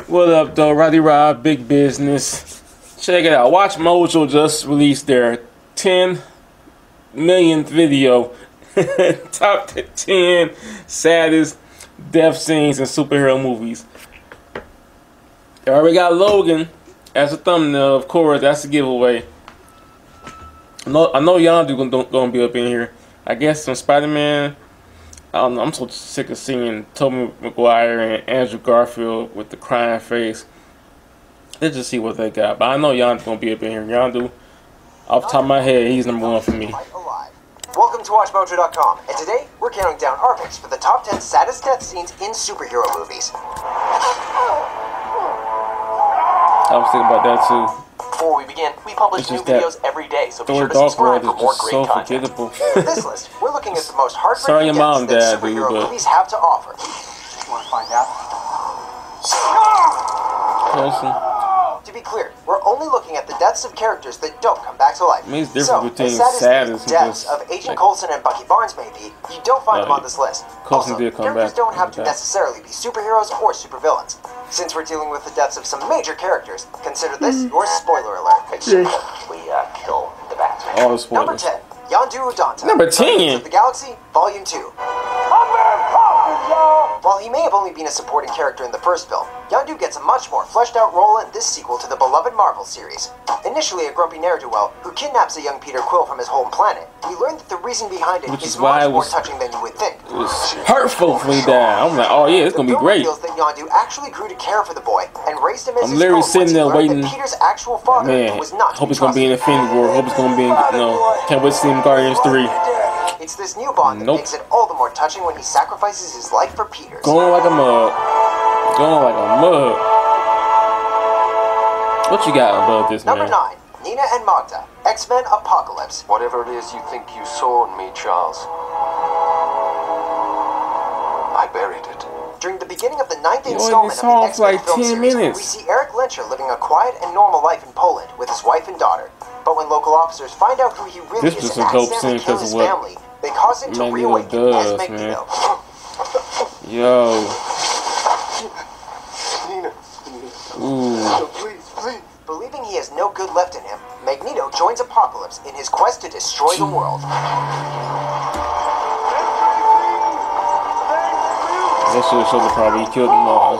What up, though? Roddy Rob, Big Business. Check it out. Watch Mojo just released their 10 millionth video. Top 10 saddest death scenes in superhero movies. They already got Logan as a thumbnail. Of course, that's a giveaway. I know Yondu gonna be up in here. I guess some Spider-Man. I don't know. I'm so sick of seeing Tobey Maguire and Andrew Garfield with the crying face. Let's just see what they got. But I know Yondu gonna be up in here. Yondu, off the top of my head, he's number one for me. Welcome to WatchMojo.com, and today we're counting down our picks for the top 10 saddest death scenes in superhero movies. I was thinking about that too. Before we begin, we publish new videos every day, so be sure to subscribe for more great content. For this list, we're looking at the most heartbreaking deaths that superhero movies have to offer. You want to find out? To be clear, we're only looking at the deaths of characters that don't come back to life. It's different between saddest the deaths of Agent Coulson and Bucky Barnes may be, you don't find them on this list. Coulson did come characters back. Don't have to necessarily be superheroes or supervillains. Since we're dealing with the deaths of some major characters, consider this your spoiler alert. We kill the Batman. All the spoilers. Number 10, Yondu Udonta. Number 10. Of the Galaxy, Volume 2. While he may have only been a supporting character in the first film, Yondu gets a much more fleshed out role in this sequel to the beloved Marvel series. Initially a grumpy ne'er-do-well who kidnaps a young Peter Quill from his home planet, we learn that the reason behind it is much more touching than you would think. It was hurtful for me down. I'm like, oh yeah, it's gonna be great. Reveals that Yondu actually grew to care for the boy and raised him as I'm his literally own sitting there waiting. Peter's actual father was not hope it's gonna be in Infinity War. Hope it's gonna be in, can't wait to see him Guardians 3. It's this new bond that makes it all the more touching when he sacrifices his life for Peter's. Going like a mug. Going like a mug. What you got above this, man? Number 9, Nina and Magda, X-Men Apocalypse. Whatever it is you think you saw in me, Charles, I buried it. During the beginning of the 9th installment of the X-Men film series, we see Eric Lyncher living a quiet and normal life in Poland with his wife and daughter. But when local officers find out who he really is and accidentally kill his family, they cause him to reawaken as Magneto. Yo. Nina. Ooh. Please. Believing he has no good left in him, Magneto joins Apocalypse in his quest to destroy the world. That should have showed probably he killed them all.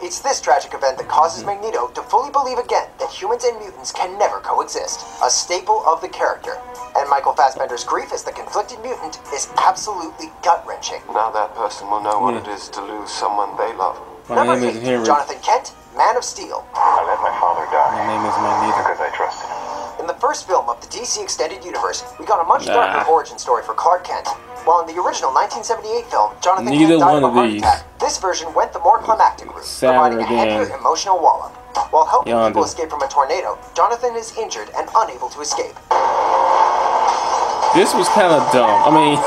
It's this tragic event that causes Magneto to fully believe again that humans and mutants can never coexist, a staple of the character. And Michael Fassbender's grief as the conflicted mutant is absolutely gut-wrenching. Now that person will know what it is to lose someone they love. Number 8, Jonathan Kent, Man of Steel. I let my father die. My name is Magneto. Because I trusted him. In the first film of the DC Extended Universe, we got a much darker origin story for Clark Kent. While in the original 1978 film, Jonathan Kent died of a heart attack, this version went the more climactic route, providing a heavier emotional wallop. While helping people escape from a tornado, Jonathan is injured and unable to escape. This was kind of dumb. I mean,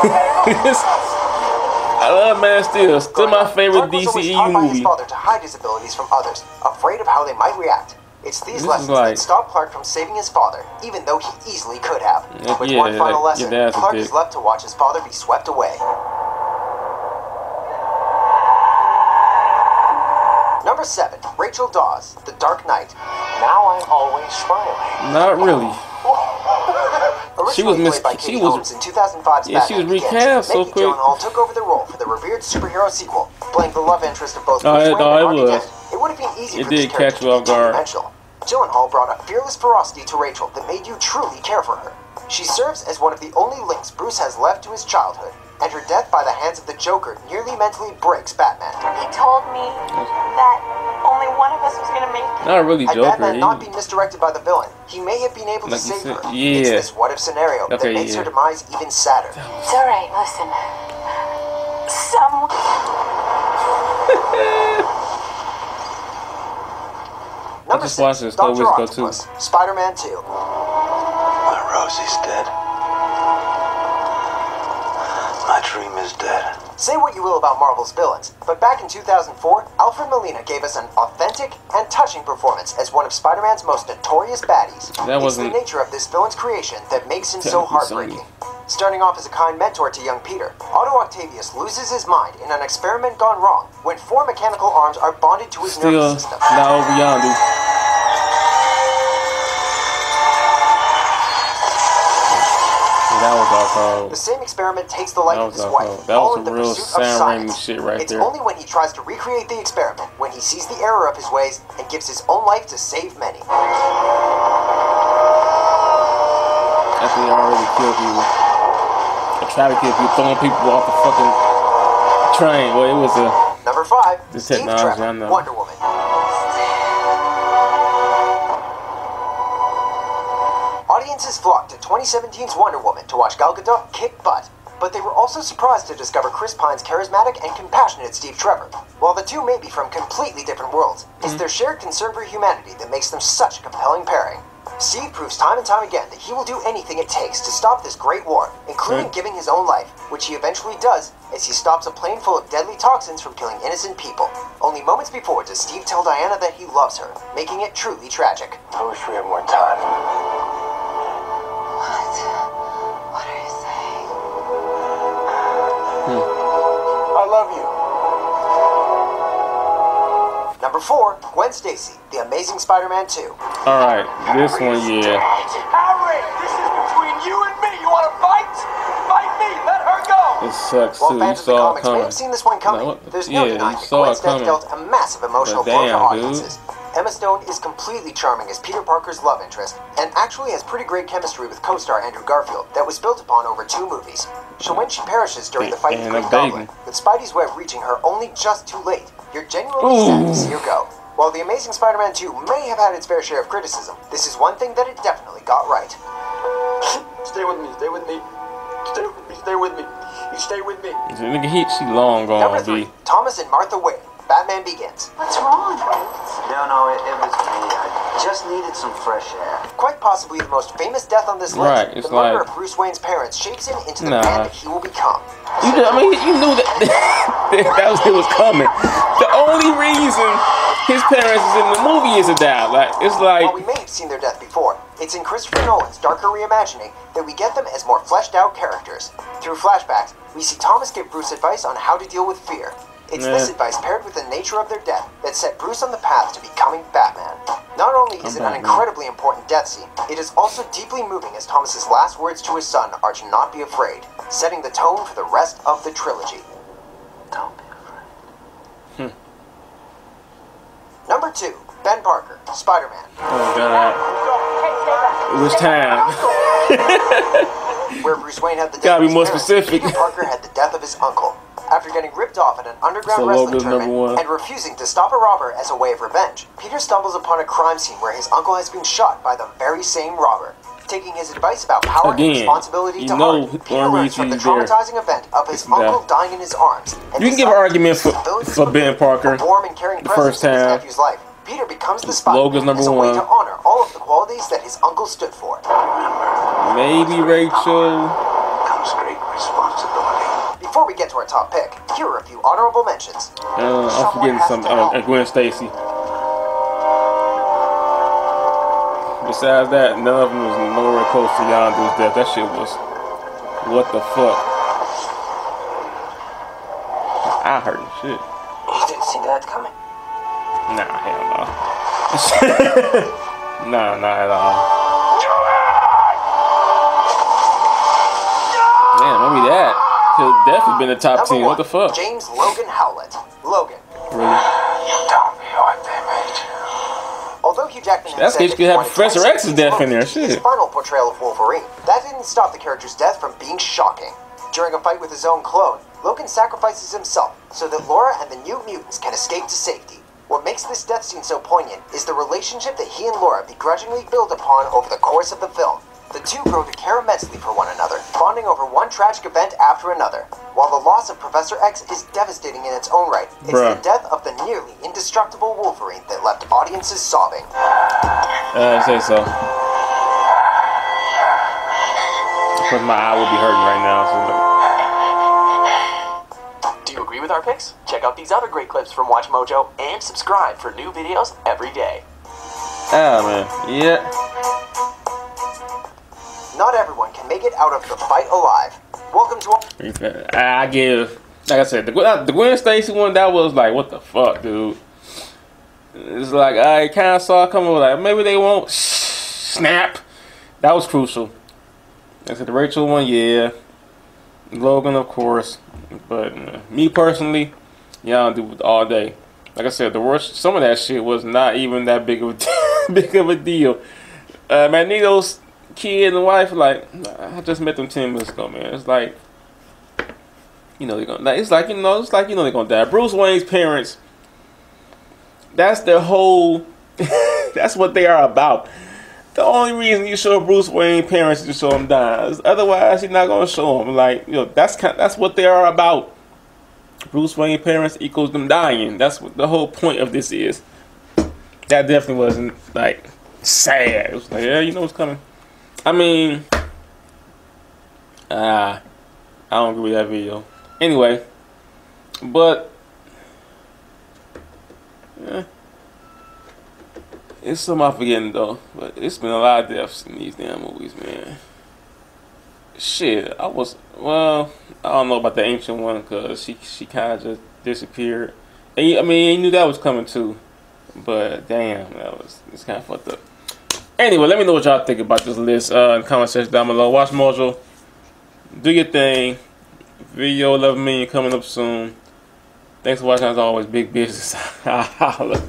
I love Man of Steel. Still my favorite DCEU movie. By his movie. father to hide his abilities from others, afraid of how they might react. It's these lessons that stop Clark from saving his father, even though he easily could have. With one final lesson, Clark is left to watch his father be swept away. Number 7, Rachel Dawes, The Dark Knight. Now I'm always smiling. Not really. She was in 2005's Batman recast so quick. Gyllenhaal took over the role for the revered superhero sequel, playing the love interest of both It would have been easy for this catch you off guard. Gyllenhaal brought a fearless ferocity to Rachel that made you truly care for her. She serves as one of the only links Bruce has left to his childhood, and her death by the hands of the Joker nearly mentally breaks Batman. He told me that only one of us was going to make it. Not really Joker. Had Batman not been misdirected by the villain, he may have been able to save her. It's this what-if scenario that makes her demise even sadder. It's alright, listen. Number 6, Dr. Octopus, Spider-Man 2. My Rosie's dead. My dream is dead. Say what you will about Marvel's villains, but back in 2004, Alfred Molina gave us an authentic and touching performance as one of Spider-Man's most notorious baddies. It's the nature of this villain's creation that makes him so heartbreaking. Starting off as a kind mentor to young Peter, Otto Octavius loses his mind in an experiment gone wrong when 4 mechanical arms are bonded to his nervous system. Not over yonder. That was all cold. The same experiment takes the life of his wife. That was some real Sam Raimi shit right there. It's only when he tries to recreate the experiment, when he sees the error of his ways and gives his own life to save many. After they already killed people. Or try to kill people, throwing people off the fucking train. Well, it was a... Number 5, this Steve technology, Trevor, I know. Wonder Woman. Audiences flocked to 2017's Wonder Woman to watch Gal Gadot kick butt, but they were also surprised to discover Chris Pine's charismatic and compassionate Steve Trevor. While the two may be from completely different worlds, it's their shared concern for humanity that makes them such a compelling pairing. Steve proves time and time again that he will do anything it takes to stop this great war, including giving his own life, which he eventually does as he stops a plane full of deadly toxins from killing innocent people. Only moments before does Steve tell Diana that he loves her, making it truly tragic. I wish we had more time. What are you saying? I love you. Number 4, Gwen Stacy, The Amazing Spider-Man 2. Alright, this one, yeah. Harry, this is between you and me. You want to fight? Fight me. Let her go. It sucks While too. You fans of the saw it comics may coming. have seen this one coming, No, there's no denying that Gwen's death dealt a massive emotional blow to audiences. Emma Stone is completely charming as Peter Parker's love interest, and actually has pretty great chemistry with co-star Andrew Garfield that was built upon over 2 movies. So when she perishes during the fight with Green Goblin, with Spidey's web reaching her only just too late, you're genuinely sad to see her go. While The Amazing Spider-Man 2 may have had its fair share of criticism, this is one thing that it definitely got right. Stay with me. Stay with me. Stay with me. Stay with me. You stay with me. Nigga, she long gone. Number 3, Thomas and Martha Wayne, Batman Begins. What's wrong? No, it was me. I just needed some fresh air. Quite possibly the most famous death on this Right, list, it's the murder like- of Bruce Wayne's parents shapes him into the man that he will become. You knew that it was coming. The only reason his parents is in the movie is to die. Like, it's like... While we may have seen their death before, it's in Christopher Nolan's darker reimagining that we get them as more fleshed out characters. Through flashbacks, we see Thomas give Bruce advice on how to deal with fear. It's this advice paired with the nature of their death that set Bruce on the path to becoming Batman. Not only is it an incredibly important death scene, it is also deeply moving as Thomas's last words to his son are to not be afraid, setting the tone for the rest of the trilogy. Don't be afraid. Number 2, Ben Parker, Spider-Man. Oh, God. It was time. Where Bruce Wayne had the death Gotta of be his more parents, specific. Peter Parker had the death of his uncle. After getting ripped off at an underground So wrestling Logan's tournament number 1. and refusing to stop a robber as a way of revenge, Peter stumbles upon a crime scene where his uncle has been shot by the very same robber. Taking his advice about power and responsibility to heart, Peter learns from the traumatizing event of his uncle dying in his arms. You can give an argument for Ben Parker warm and caring the first presence in his time. nephew's life. Peter becomes the Spider-Man Logan's number as a way 1. to honor all of the qualities that his uncle stood for. Maybe Rachel. Comes great responsibility. Before we get to our top pick, here are a few honorable mentions. I'm forgetting some. Gwen Stacy. Besides that, none of them was nowhere close to Yondu's death. That shit was... What the fuck? I heard the shit. You didn't see that coming. Nah, hell no. Nah, not at all. Damn, maybe that could definitely been the top Number 10. 1, What the fuck? James Logan Howlett. Logan. Really? You told me what they made you. Although Hugh Jackman That's had good. said You could that he have wanted Professor Gwen X's Stacy's death in Logan there. to be his Shit. final portrayal of Wolverine, that didn't stop the character's death from being shocking. During a fight with his own clone, Logan sacrifices himself so that Laura and the New Mutants can escape to safety. What makes this death scene so poignant is the relationship that he and Laura begrudgingly build upon over the course of the film. The two grow to care immensely for one another, bonding over one tragic event after another. While the loss of Professor X is devastating in its own right, it's the death of the nearly indestructible Wolverine that left audiences sobbing. I say so. Of course, my eye will be hurting right now. So. Do you agree with our picks? Check out these other great clips from Watch Mojo and subscribe for new videos every day. Ah, man. Yeah. not everyone can make it out of the fight alive. Welcome to... I give, like I said, the Gwen Stacy one, that was like, what the fuck, dude? It's like, I kind of saw it coming, like, maybe they won't snap. That was crucial. Like I said, the Rachel one, yeah. Logan, of course. But me personally, y'all do it all day. Like I said, the worst, some of that shit was not even that big of a deal. Magneto's kid and wife, like, I just met them 10 minutes ago, man. It's like, you know, they're gonna, it's like, you know, they're gonna die. Bruce Wayne's parents, that's their whole, that's what they are about. The only reason you show Bruce Wayne's parents is to show them dying. Otherwise, you're not gonna show them. Like, you know, that's what they are about. Bruce Wayne's parents equals them dying. That's what the whole point of this is. That definitely wasn't like sad. It was like, yeah, you know what's coming. I mean, I don't agree with that video. Anyway, but yeah, it's something I'm forgetting though. But it's been a lot of deaths in these damn movies, man. Shit, I don't know about the ancient one because she kind of just disappeared. And I mean, you knew that was coming too. But damn, it's kind of fucked up. Anyway, let me know what y'all think about this list in the comment section down below. Watch Mojo. Do your thing. Video 11 million coming up soon. Thanks for watching. As always, big business. Holla.